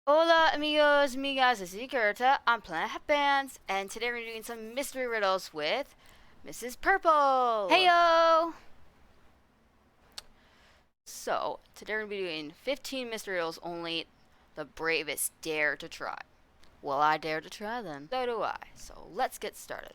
Hola amigos, amigas, this is Gerta on Planet Headbands, and today we're doing some mystery riddles with Mrs. Purple. Heyo! So, today we're going to be doing 15 mystery riddles only the bravest dare to try. Well, I dare to try them. So do I. So, let's get started.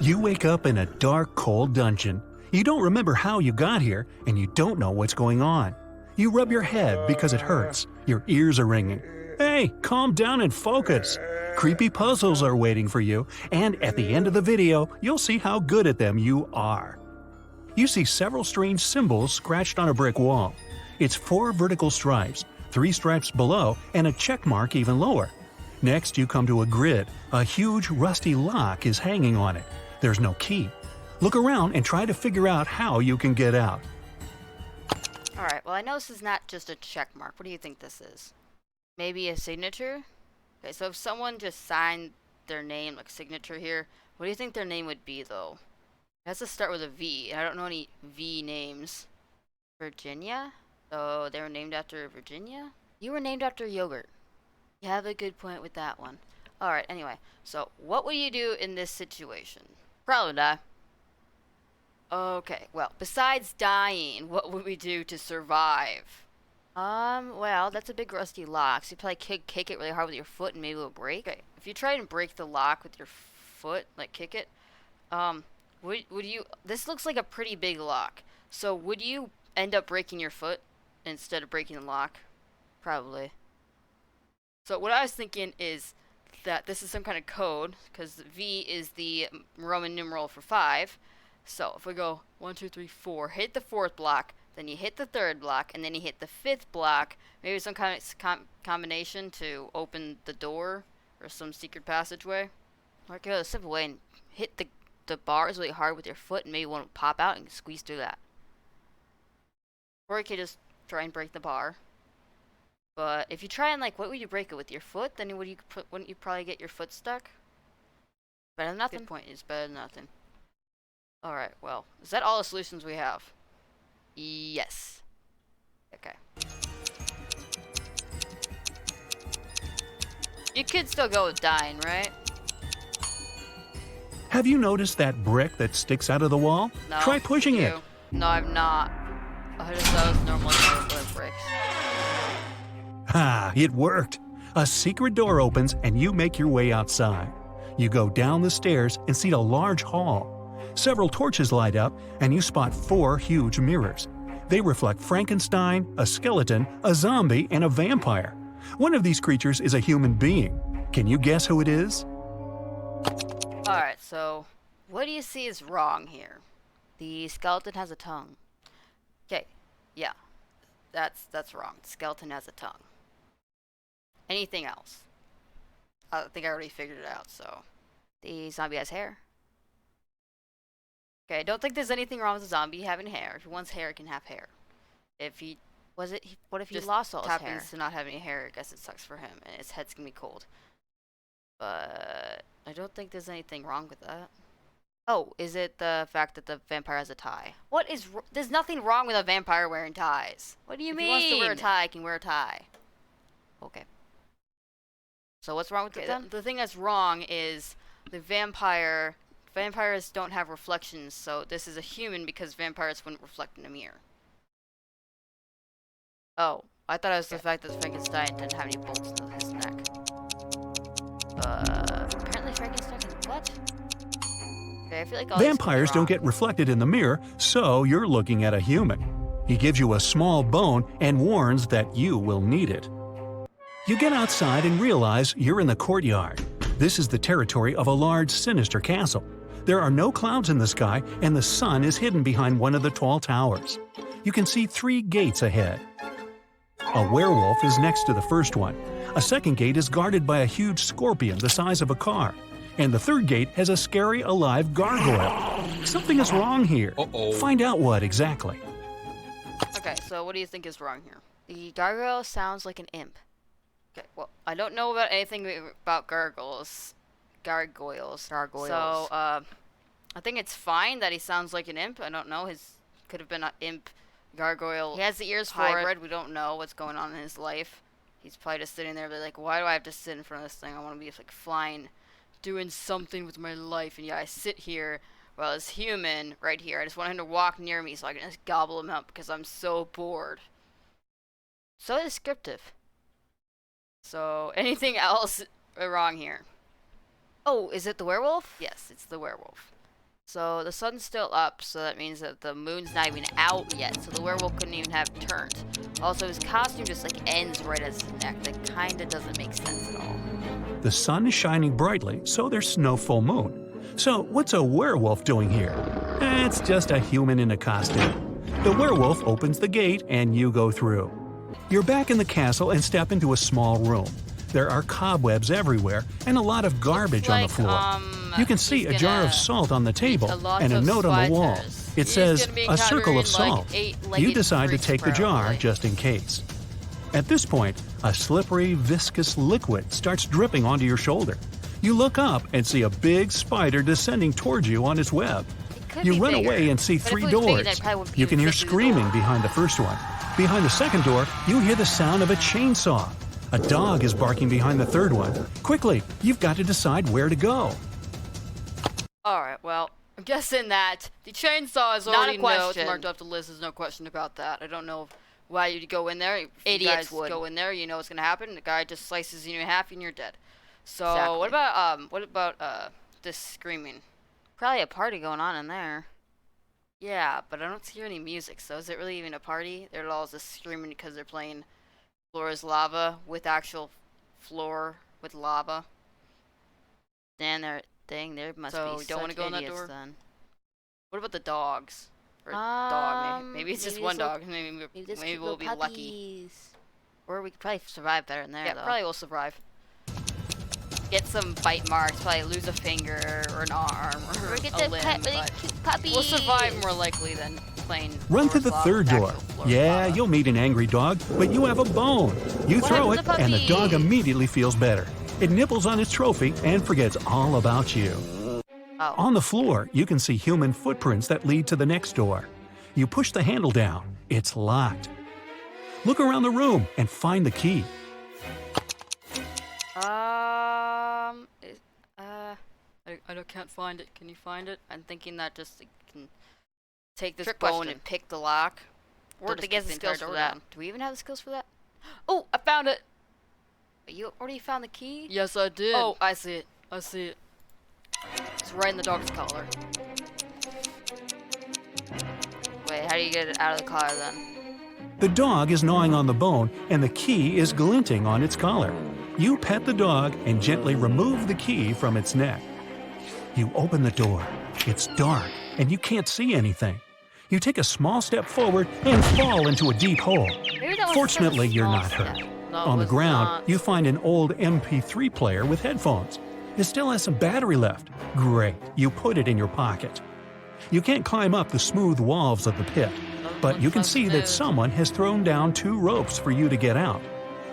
You wake up in a dark, cold dungeon. You don't remember how you got here, and you don't know what's going on. You rub your head because it hurts. Your ears are ringing. Hey, calm down and focus. Creepy puzzles are waiting for you, and at the end of the video, you'll see how good at them you are. You see several strange symbols scratched on a brick wall. It's 4 vertical stripes, 3 stripes below, and a check mark even lower. Next, you come to a grid. A huge rusty lock is hanging on it. There's no key. Look around and try to figure out how you can get out. Alright, well I know this is not just a check mark. What do you think this is? Maybe a signature? Okay, so if someone just signed their name, like signature here, what do you think their name would be though? It has to start with a V, and I don't know any V names. Virginia? So they were named after Virginia? You were named after yogurt. You have a good point with that one. Alright, anyway, so what would you do in this situation? Probably die. Okay, well, besides dying, what would we do to survive? Well, that's a big rusty lock, so you probably kick it really hard with your foot and maybe it'll break. Okay, if you try and break the lock with your foot, like kick it, would you, this looks like a pretty big lock, so would you end up breaking your foot instead of breaking the lock? Probably. So what I was thinking is that this is some kind of code, because V is the Roman numeral for 5, so if we go 1, 2, 3, 4, hit the 4th block, then you hit the 3rd block, and then you hit the 5th block. Maybe some kind of combination to open the door or some secret passageway. Or you could go a simple way and hit the bars really hard with your foot, and maybe one will pop out and squeeze through that. Or you could just try and break the bar. But if you try and what would you break it with your foot? Then wouldn't you probably get your foot stuck? Better than nothing. Good point. Is better than nothing. All right. Well, is that all the solutions we have? Yes. Okay. You could still go with dying, right? Have you noticed that brick that sticks out of the wall? No. Try pushing it. No, I've not. I just thought it was normal bricks. Ha! It worked! A secret door opens and you make your way outside. You go down the stairs and see a large hall. Several torches light up and you spot 4 huge mirrors. They reflect Frankenstein, a skeleton, a zombie, and a vampire. One of these creatures is a human being. Can you guess who it is? Alright, so what do you see is wrong here? The skeleton has a tongue. Okay, yeah. That's wrong. The skeleton has a tongue. Anything else? I think I already figured it out, so. The zombie has hair. Okay, I don't think there's anything wrong with the zombie having hair. If he wants hair, he can have hair. If he... what if he lost all his hair? Happens to not have any hair, I guess it sucks for him, and his head's gonna be cold. But... I don't think there's anything wrong with that. Oh, is it the fact that the vampire has a tie? There's nothing wrong with a vampire wearing ties. What do you mean? If he wants to wear a tie, he can wear a tie. Okay. So what's wrong with it then? The thing that's wrong is the vampires don't have reflections, so this is a human because vampires wouldn't reflect in a mirror. Oh, I thought it was the fact that Frankenstein didn't have any bolts in his neck. Apparently Frankenstein can what? Okay, I feel like Vampires don't get reflected in the mirror, so you're looking at a human. He gives you a small bone and warns that you will need it. You get outside and realize you're in the courtyard. This is the territory of a large, sinister castle. There are no clouds in the sky, and the sun is hidden behind one of the tall towers. You can see 3 gates ahead. A werewolf is next to the first one. A second gate is guarded by a huge scorpion the size of a car. And the third gate has a scary, alive gargoyle. Something is wrong here. Find out what exactly. Okay, so what do you think is wrong here? The gargoyle sounds like an imp. Okay, well, I don't know about anything about gargoyles. So, I think it's fine that he sounds like an imp. I don't know, could have been an imp gargoyle. He has the ears for hybrid. We don't know what's going on in his life. He's probably just sitting there like, why do I have to sit in front of this thing? I want to be like flying, doing something with my life. And yeah, I sit here while this human right here, I just want him to walk near me so I can just gobble him up because I'm so bored. So descriptive. So, anything else wrong here? Oh, is it the werewolf? Yes, it's the werewolf. So the sun's still up, so that means that the moon's not even out yet, so the werewolf couldn't even have turned. Also, his costume just like ends right at his neck. That kinda doesn't make sense at all. The sun is shining brightly, so there's no full moon. So what's a werewolf doing here? It's just a human in a costume. The werewolf opens the gate and you go through. You're back in the castle and step into a small room. There are cobwebs everywhere and a lot of garbage on the floor. You can see a jar of salt on the table and a note on the wall. It says, "A circle of salt." You decide to take the jar just in case. At this point, a slippery, viscous liquid starts dripping onto your shoulder. You look up and see a big spider descending towards you on its web. You run away and see 3 doors. You can hear screaming behind the first one. Behind the second door, you hear the sound of a chainsaw. A dog is barking behind the third one. Quickly, you've got to decide where to go. Alright, well, I'm guessing that the chainsaw is already it's marked off the list. There's no question about that. I don't know why you'd go in there. If idiots would go in there, you know what's gonna happen. The guy just slices you in half and you're dead. So exactly. What about this screaming? Probably a party going on in there. Yeah, but I don't hear any music, so is it really even a party? They're all just screaming because they're playing Floor is Lava with actual floor with lava. Then there must be so don't want to go in that door then. What about the dogs? Or dog, maybe it's just one dog. Maybe we'll be lucky. Or we could probably survive better in there. Yeah, though. Probably we'll survive. Get some bite marks, probably lose a finger or an arm or get a limb. Really cute puppies. We'll survive more likely than playing. Run to the third door. Yeah, you'll meet an angry dog, but you have a bone. You throw it, and the dog immediately feels better. It nibbles on its trophy and forgets all about you. Oh. On the floor, you can see human footprints that lead to the next door. You push the handle down. It's locked. Look around the room and find the key. I can't find it. Can you find it? I'm thinking that just can take this bone and pick the lock. Or to get the skills for that. Do we even have the skills for that? Oh, I found it! You already found the key? Yes, I did. Oh, I see it. I see it. It's right in the dog's collar. Wait, how do you get it out of the collar then? The dog is gnawing on the bone and the key is glinting on its collar. You pet the dog and gently remove the key from its neck. You open the door. It's dark and you can't see anything. You take a small step forward and fall into a deep hole. Fortunately, you're not hurt. On the ground, you find an old MP3 player with headphones. It still has some battery left. Great, you put it in your pocket. You can't climb up the smooth walls of the pit, but you can see that someone has thrown down 2 ropes for you to get out.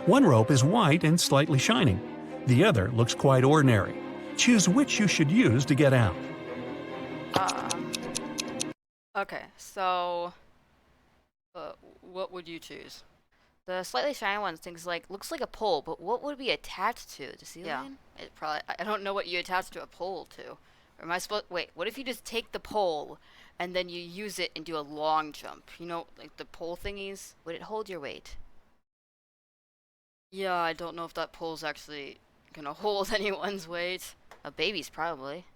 One rope is white and slightly shining. The other looks quite ordinary. Choose which you should use to get out. Okay, so what would you choose? The slightly shiny one looks like a pole, but what would it be attached to? The ceiling? Yeah, it probably. I don't know what you attach to a pole to. Or am I supposed? Wait, what if you just take the pole and then you use it and do a long jump? You know, like the pole thingies. Would it hold your weight? Yeah, I don't know if that pole's actually gonna hold anyone's weight. A baby's probably.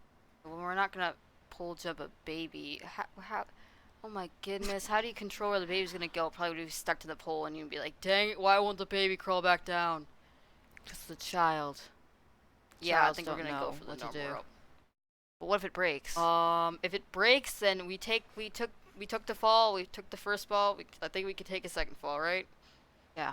Well, we're not gonna pole jump a baby. How? Oh my goodness, how do you control where the baby's gonna go? Probably would be stuck to the pole and you'd be like, dang it, why won't the baby crawl back down? Because the child. Yeah, I think we're gonna go for the normal rope. But what if it breaks? If it breaks, then we took the fall, we took the first fall, I think we could take a second fall, right? Yeah.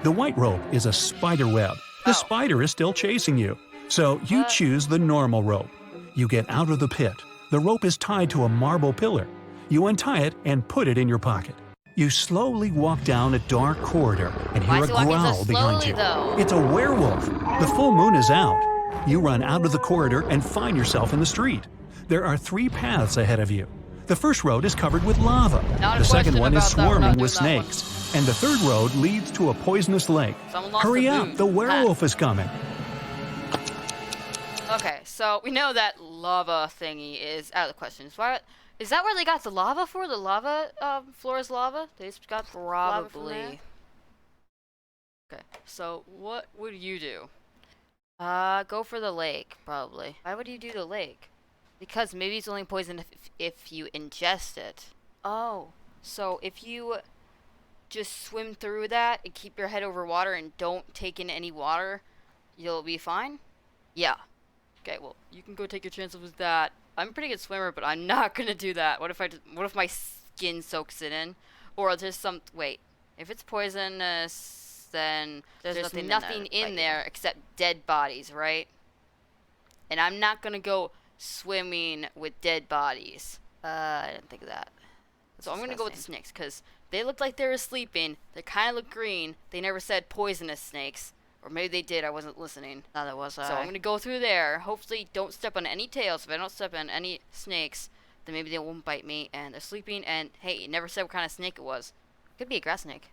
The white rope is a spider web. The spider is still chasing you, so you choose the normal rope. You get out of the pit. The rope is tied to a marble pillar. You untie it and put it in your pocket. You slowly walk down a dark corridor and hear a growl behind you. It's a werewolf. The full moon is out. You run out of the corridor and find yourself in the street. There are 3 paths ahead of you. The first road is covered with lava. Not a The second question one is about that. We're not swarming with doing that one. snakes. And the third road leads to a poisonous lake. Someone lost Hurry the up, boot. the werewolf is coming. Okay, so we know that lava thingy is out of the question. Is that where they got the lava for? The lava, floor is lava? They just got lava from there? Probably. Okay, so what would you do? Go for the lake, probably. Why would you do the lake? Because maybe it's only poison if you ingest it. Oh, so if you just swim through that and keep your head over water and don't take in any water, you'll be fine? Yeah. Okay, well, you can go take your chances with that. I'm a pretty good swimmer, but I'm not gonna do that. What if my skin soaks it in? Or there's wait. If it's poisonous, then there's nothing in there except dead bodies, right? And I'm not gonna go swimming with dead bodies. I didn't think of that. So I'm gonna go with the snakes, because they look like they were sleeping. They kind of look green. They never said poisonous snakes. Or maybe they did, I wasn't listening. Neither was I. So I'm gonna go through there. Hopefully don't step on any tails. If I don't step on any snakes, then maybe they won't bite me. And they're sleeping, and hey, it never said what kind of snake it was. Could be a grass snake.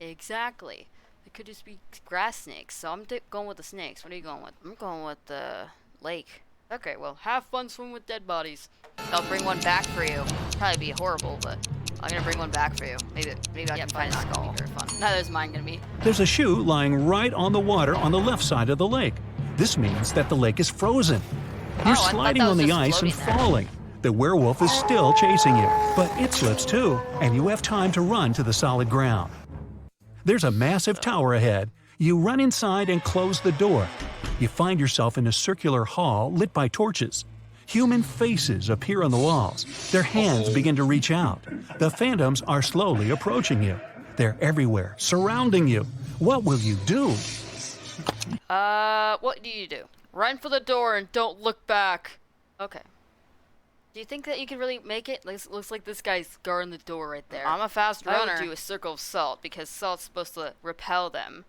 Exactly. It could just be grass snakes. So I'm going with the snakes. What are you going with? I'm going with the lake. Okay, well, have fun swimming with dead bodies. I'll bring one back for you. Probably be horrible, but I'm gonna bring one back for you. Maybe I can find a skull. Very fun. Neither is mine gonna be. There's a shoe lying right on the water on the left side of the lake. This means that the lake is frozen. You're I thought sliding that on was the just ice and floating there. falling. The werewolf is still chasing you, but it slips too, and you have time to run to the solid ground. There's a massive tower ahead. You run inside and close the door. You find yourself in a circular hall lit by torches. Human faces appear on the walls. Their hands begin to reach out. The phantoms are slowly approaching you. They're everywhere, surrounding you. What will you do? What do you do? Run for the door and don't look back. Okay. Do you think that you can really make it? Looks like this guy's guarding the door right there. I'm a fast runner. I would do a circle of salt because salt's supposed to repel them.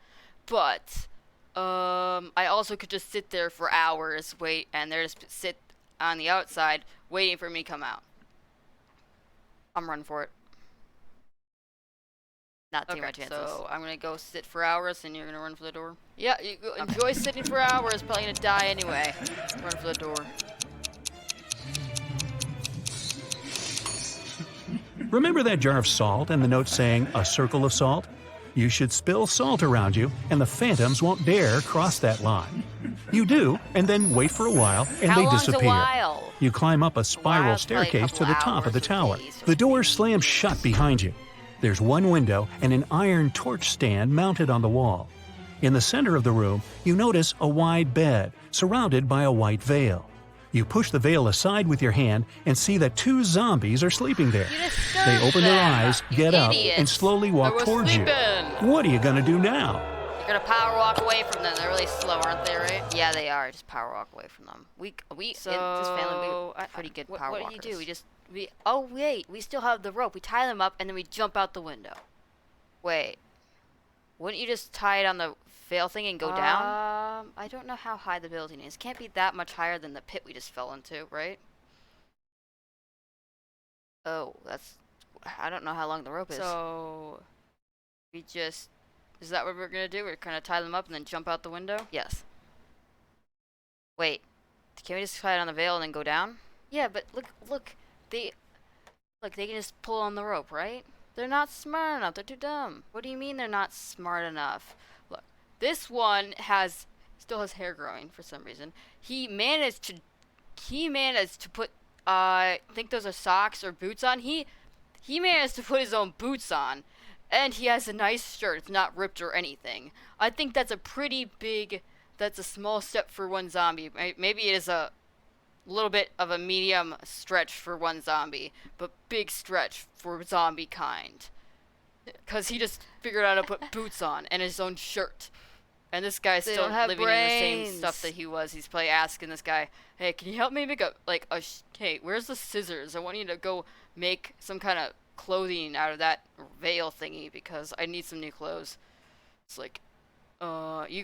But, I also could just sit there for hours, wait, and they're just sit on the outside waiting for me to come out. I'm running for it. Not taking my chances. So I'm gonna go sit for hours and you're gonna run for the door? Yeah, you go enjoy sitting for hours, probably gonna die anyway. Run for the door. Remember that jar of salt and the note saying, "A circle of salt"? You should spill salt around you, and the phantoms won't dare cross that line. You do, and then wait for a while, and How they long's disappear. a while? You climb up a spiral while's probably a staircase to couple the top of the hours tower. at least. The door slams shut behind you. There's one window and an iron torch stand mounted on the wall. In the center of the room, you notice a wide bed, surrounded by a white veil. You push the veil aside with your hand and see that two zombies are sleeping there. You disturbed They open their them, eyes, you get up, idiots. and slowly walk They were towards you. sleeping. What are you gonna do now? You're gonna power walk away from them. They're really slow, aren't they, right? Yeah, they are. Just power walk away from them. We in this family, we're pretty good power walkers. What do you do? Oh wait, we still have the rope. We tie them up and then we jump out the window. Wait, wouldn't you just tie it on the veil thing and go down? I don't know how high the building is. Can't be that much higher than the pit we just fell into, right? Oh, I don't know how long the rope is. So, is that what we're gonna do? We're gonna tie them up and then jump out the window? Yes. Wait, can we just tie it on the veil and then go down? Yeah, but look, they can just pull on the rope, right? They're not smart enough. They're too dumb. What do you mean they're not smart enough? Look, this one still has hair growing for some reason. He managed to put I think those are socks or boots on. He managed to put his own boots on, and he has a nice shirt. It's not ripped or anything. I think that's a small step for one zombie. Maybe it is a little bit of a medium stretch for one zombie, but big stretch for zombie kind. Because he just figured out how to put boots on and his own shirt. And this guy's still living in the same stuff that he was. He's probably asking this guy, "Hey, can you help me make hey, where's the scissors? I want you to go make some kind of clothing out of that veil thingy because I need some new clothes." It's like, you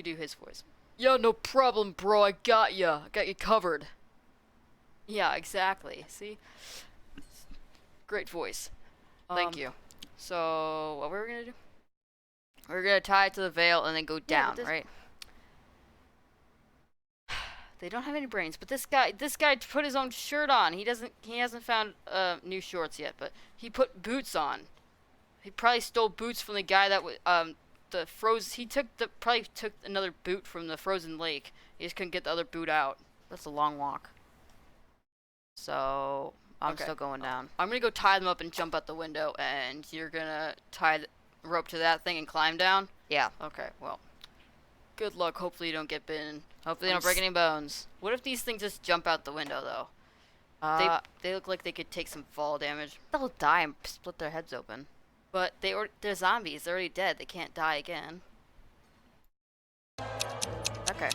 do his voice. "Yeah, no problem, bro. I got you covered." Yeah, exactly. See? Great voice. Thank you. So, what were we gonna do? We're gonna tie it to the veil and then go down, right? They don't have any brains, but this guy put his own shirt on. He hasn't found new shorts yet, but he put boots on. He probably stole boots from the guy that probably took another boot from the frozen lake. He just couldn't get the other boot out. That's a long walk. So, I'm still going down. I'm gonna go tie them up and jump out the window, and you're gonna tie the rope to that thing and climb down? Yeah. Okay, well. Good luck. Hopefully you don't get bitten. Hopefully you don't break any bones. What if these things just jump out the window, though? They look like they could take some fall damage. They'll die and split their heads open. But they're zombies. They're already dead. They can't die again. Okay.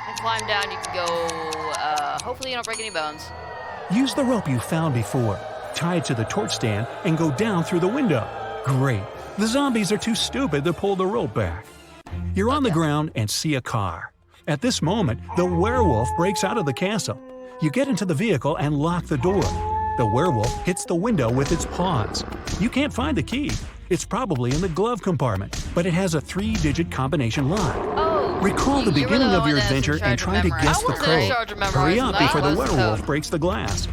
And climb down. You can go, hopefully you don't break any bones. Use the rope you found before, tie it to the torch stand, and go down through the window. Great. The zombies are too stupid to pull the rope back. You're on the ground and see a car. At this moment, the werewolf breaks out of the castle. You get into the vehicle and lock the door. The werewolf hits the window with its paws. You can't find the key. It's probably in the glove compartment, but it has a 3-digit combination lock. Oh, recall the beginning of your adventure and try to guess the code. Hurry up before the werewolf breaks the glass.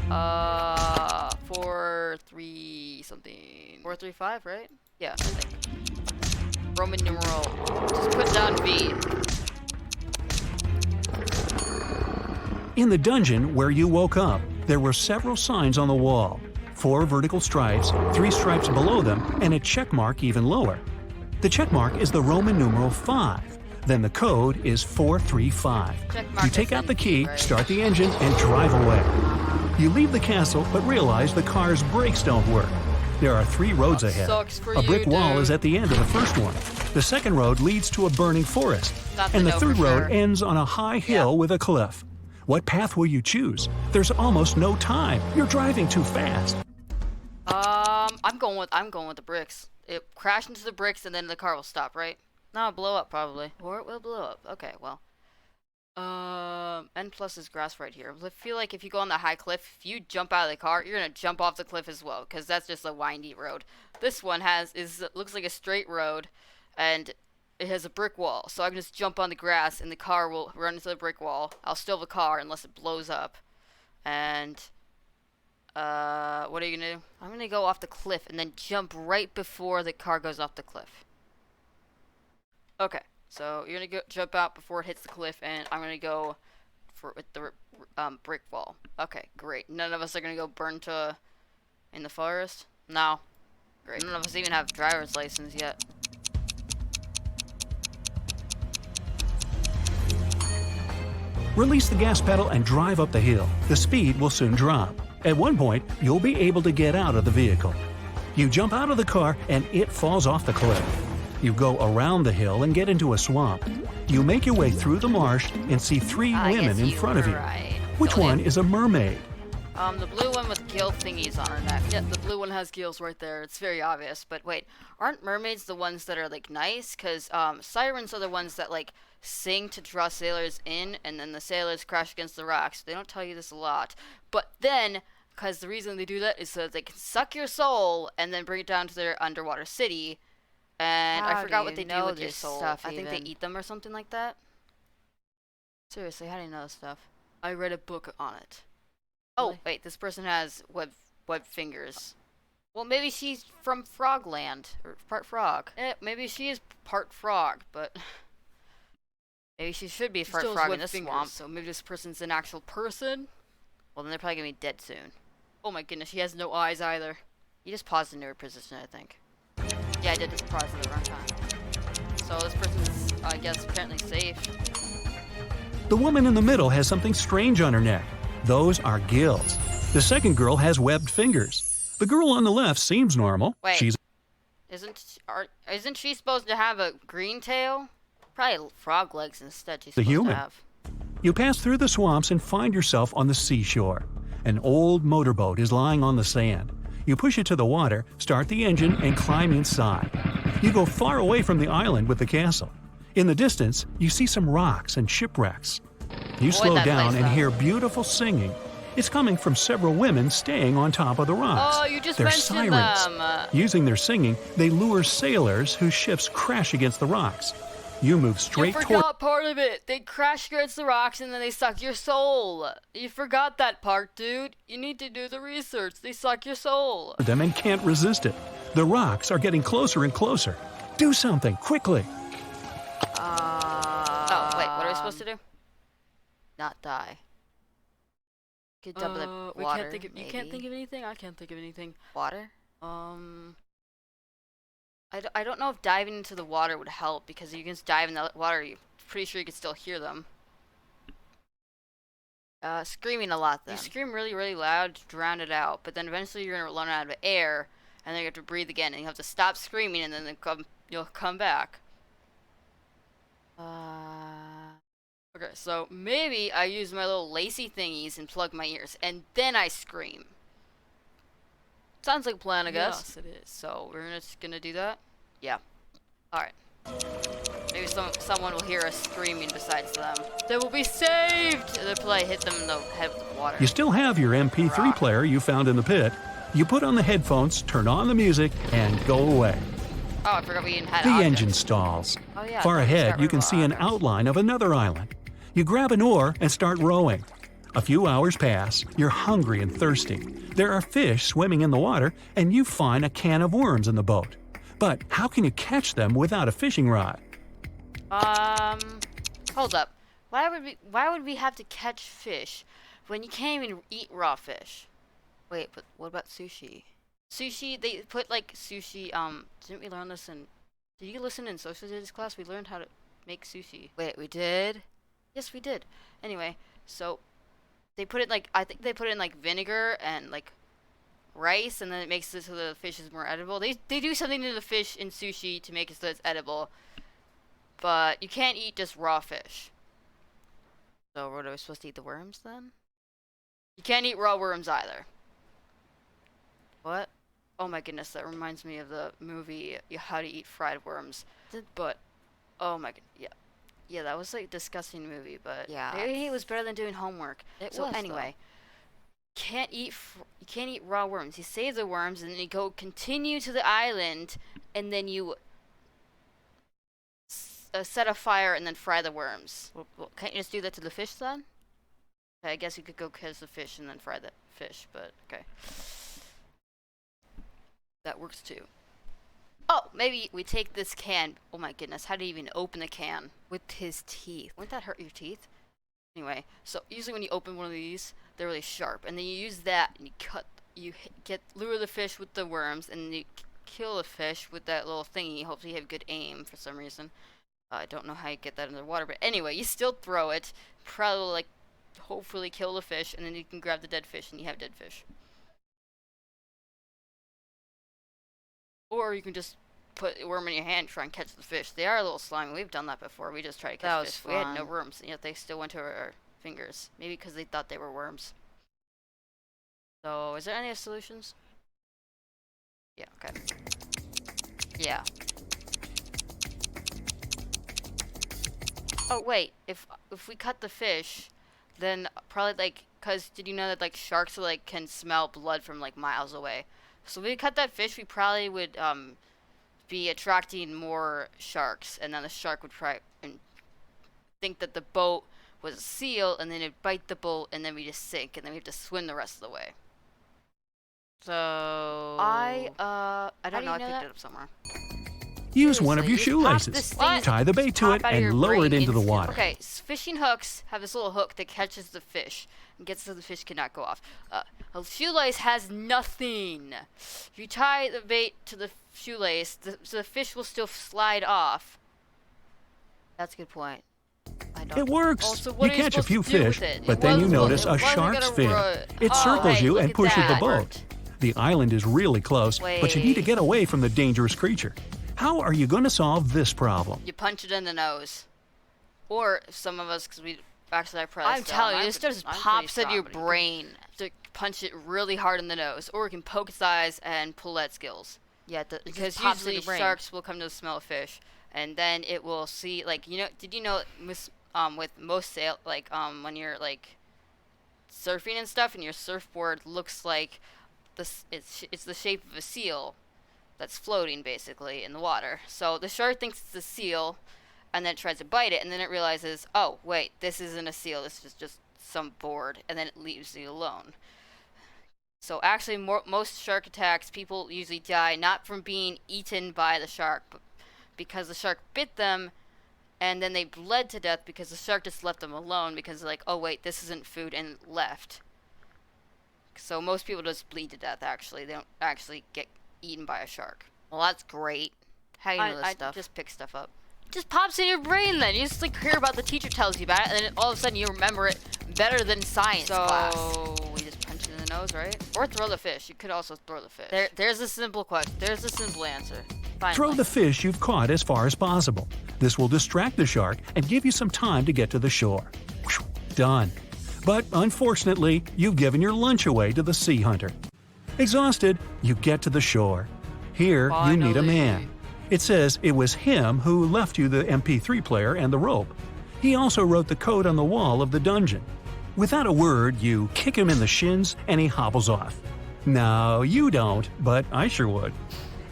4, 3 something. 4, 3, 5, right? Yeah, I think. Roman numeral. Just put down V. In the dungeon where you woke up, there were several signs on the wall. 4 vertical stripes, 3 stripes below them, and a check mark even lower. The check mark is the Roman numeral 5. Then the code is 435. You take out the key, start the engine, and drive away. You leave the castle but realize the car's brakes don't work. There are 3 roads ahead. A brick wall is at the end of the first one. The second road leads to a burning forest. And the third road ends on a high hill with a cliff. What path will you choose? There's almost no time. You're driving too fast. I'm going with the bricks. It crashed into the bricks and then the car will stop, right? No, it'll blow up probably. Or it will blow up. Okay, well. N plus is grass right here. I feel like if you go on the high cliff, if you jump out of the car, you're gonna jump off the cliff as well, because that's just a windy road. This one looks like a straight road, and it has a brick wall. So I can just jump on the grass, and the car will run into the brick wall. I'll steal the car unless it blows up. And what are you gonna do? I'm gonna go off the cliff and then jump right before the car goes off the cliff. Okay. So you're gonna jump out before it hits the cliff, and I'm gonna go with the brick wall. Okay, great. None of us are gonna go in the forest. No, great. None of us even have driver's license yet. Release the gas pedal and drive up the hill. The speed will soon drop. At one point, you'll be able to get out of the vehicle. You jump out of the car and it falls off the cliff. You go around the hill and get into a swamp. You make your way through the marsh and see 3 women in front of you. Right. Which one is a mermaid? The blue one with gill thingies on her neck. Yeah, the blue one has gills right there. It's very obvious. But wait, aren't mermaids the ones that are like nice? Because sirens are the ones that like sing to draw sailors in, and then the sailors crash against the rocks. They don't tell you this a lot. But then, because the reason they do that is so that they can suck your soul and then bring it down to their underwater city. And I forgot what they do with your soul. I think they eat them or something like that. Seriously, how do you know this stuff? I read a book on it. Oh, wait, this person has web fingers. Well, maybe she's from Frogland, or part frog. Maybe she is part frog, but maybe she should be part frog in this swamp. So maybe this person's an actual person? Well, then they're probably gonna be dead soon. Oh my goodness, she has no eyes either. You just paused in her position, I think. Yeah, I did just pause at the wrong time. So this person's, I guess, apparently safe. The woman in the middle has something strange on her neck. Those are gills. The second girl has webbed fingers. The girl on the left seems normal. Wait, isn't she supposed to have a green tail? Probably frog legs instead. She's supposed to have. You pass through the swamps and find yourself on the seashore. An old motorboat is lying on the sand. You push it to the water, start the engine, and climb inside. You go far away from the island with the castle. In the distance, you see some rocks and shipwrecks. You slow down and hear beautiful singing. It's coming from several women staying on top of the rocks. Oh, you just They're mentioned sirens. them. Using their singing, they lure sailors whose ships crash against the rocks. You move You straight toward forgot part of it. They crash against the rocks and then they suck your soul. You forgot that part, dude. You need to do the research. They suck your soul. them and can't resist it. The rocks are getting closer and closer. Do something, quickly. Oh, wait, what are we supposed to do? Not die. Could dump the We water, can't think of. You can't think of anything. I can't think of anything. water? I don't know if diving into the water would help because you can just dive in the water. You're pretty sure you can still hear them. Screaming a lot then. You scream really, really loud to drown it out, but then eventually you're gonna run out of air, and then you have to breathe again, and you have to stop screaming, and then you'll come back. Okay, so maybe I use my little lacy thingies and plug my ears, and then I scream. Sounds like a plan, I guess. Yes, it is. So we're just gonna do that? Yeah. Alright. Maybe someone will hear us screaming besides them. They will be saved! They'll probably hit them in the head with water. You still have your MP3 player you found in the pit. You put on the headphones, turn on the music, and go away. Oh, I forgot we even had The objects. engine stalls. Oh, yeah, Far I thought we ahead, got you rid can of see an objects. outline of another island. You grab an oar and start rowing. A few hours pass. You're hungry and thirsty. There are fish swimming in the water, and you find a can of worms in the boat. But how can you catch them without a fishing rod? Hold up. Why would we have to catch fish when you can't even eat raw fish? Wait, but what about sushi? Sushi, they put like sushi, didn't we learn this in, did you listen in social studies class? We learned how to make sushi. Wait, we did? Yes, we did. Anyway, so they put it like, I think they put it in like vinegar and like rice, and then it makes it so the fish is more edible. They do something to the fish in sushi to make it so it's edible, but you can't eat just raw fish. So what are we supposed to eat, the worms then? You can't eat raw worms either. What? Oh my goodness, that reminds me of the movie How to Eat Fried Worms. But oh my god, yeah. Yeah, that was like a disgusting movie, but Yeah. maybe it was better than doing homework. It So was, anyway, you can't eat raw worms. You save the worms and then you continue to the island, and then you set a fire and then fry the worms. Well, can't you just do that to the fish then? Okay, I guess you could go catch the fish and then fry the fish, but okay. That works too. Oh, maybe we take this can. Oh my goodness, how do you even open the can? With his teeth. Wouldn't that hurt your teeth? Anyway, so usually when you open one of these, they're really sharp, and then you use that and you lure the fish with the worms, and then you kill the fish with that little thingy. Hopefully you have good aim for some reason. I don't know how you get that in the water, but anyway, you still throw it. Probably like, hopefully kill the fish, and then you can grab the dead fish, and you have dead fish. Or you can just put a worm in your hand and try and catch the fish. They are a little slimy. We've done that before. We just tried to catch fish. We had no worms, and yet they still went to our fingers. Maybe because they thought they were worms. So, is there any solutions? Yeah, okay. Yeah. Oh, wait. If we cut the fish, then probably, like, because did you know that, like, sharks, like, can smell blood from, like, miles away? So if we cut that fish, we probably would, be attracting more sharks, and then the shark would try and think that the boat was a seal, and then it'd bite the boat, and then we just sink, and then we have to swim the rest of the way. So I don't know. I picked it up somewhere. Use one of your Seriously, you pop this shoelaces. thing- Tie the bait to pop it out of your and lower it brain into the instantly. water. Okay, fishing hooks have this little hook that catches the fish and gets so the fish cannot go off. A shoelace has nothing. If you tie the bait to the shoelace, the fish will still slide off. That's a good point. I don't It works. Also, You what are catch a supposed few to do fish, with it? but It then you wasn't- notice it a wasn't shark's gonna fin. It Oh, circles hey, you look and at pushes the that. boat. The island is really close, but you need to Wait. get away from the dangerous creature. How are you going to solve this problem? You punch it in the nose. Or some of us, because we actually I probably I'm still telling am. you, this just I'm pretty pops in strong, your but you brain. to punch it really hard in the nose, or we can poke its eyes and pull at skills. Yeah, because pops in usually your brain. sharks will come to the smell of fish, and then it will see, like, you know, did you know with most when you're like surfing and stuff, and your surfboard looks like this. It's the shape of a seal that's floating basically in the water. So the shark thinks it's a seal, and then it tries to bite it, and then it realizes, oh wait, this isn't a seal. This is just some board, and then it leaves you alone. So actually, most shark attacks, people usually die not from being eaten by the shark, but because the shark bit them, and then they bled to death because the shark just left them alone because like, oh wait, this isn't food, and left. So most people just bleed to death, actually. They don't actually get eaten by a shark. Well, that's great. How do you know this stuff? I just pick stuff up. It just pops in your brain then. You just like hear about the teacher tells you about it, and then all of a sudden you remember it better than science class. So we just punch it in the nose, right? Or throw the fish. You could also throw the fish. There's a simple question. There's a simple answer. Finally. Throw the fish you've caught as far as possible. This will distract the shark and give you some time to get to the shore. Whew, done. But unfortunately, you've given your lunch away to the sea hunter. Exhausted, you get to the shore. Here, you meet a man. It says it was him who left you the MP3 player and the rope. He also wrote the code on the wall of the dungeon. Without a word, you kick him in the shins and he hobbles off. No, you don't, but I sure would.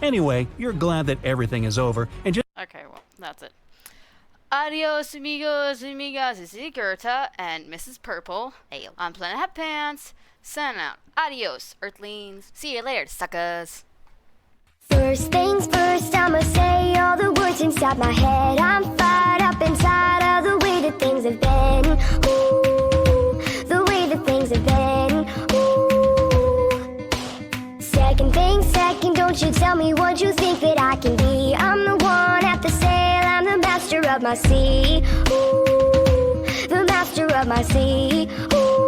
Anyway, you're glad that everything is over and just... Okay, well, that's it. Adios, amigos, amigas. This is Gerta and Mrs. Purple. Hey, I'm Planet Hat Pants. Signing out. Adios, Earthlings. See you later, suckers. First things first, I'ma say all the words inside my head. I'm fired up inside of the way that things have been. Ooh, the way that things have been. Ooh. Second thing second, don't you tell me what you think that I can be. I'm the one at the sail, I'm the master of my sea. Ooh, the master of my sea. Ooh.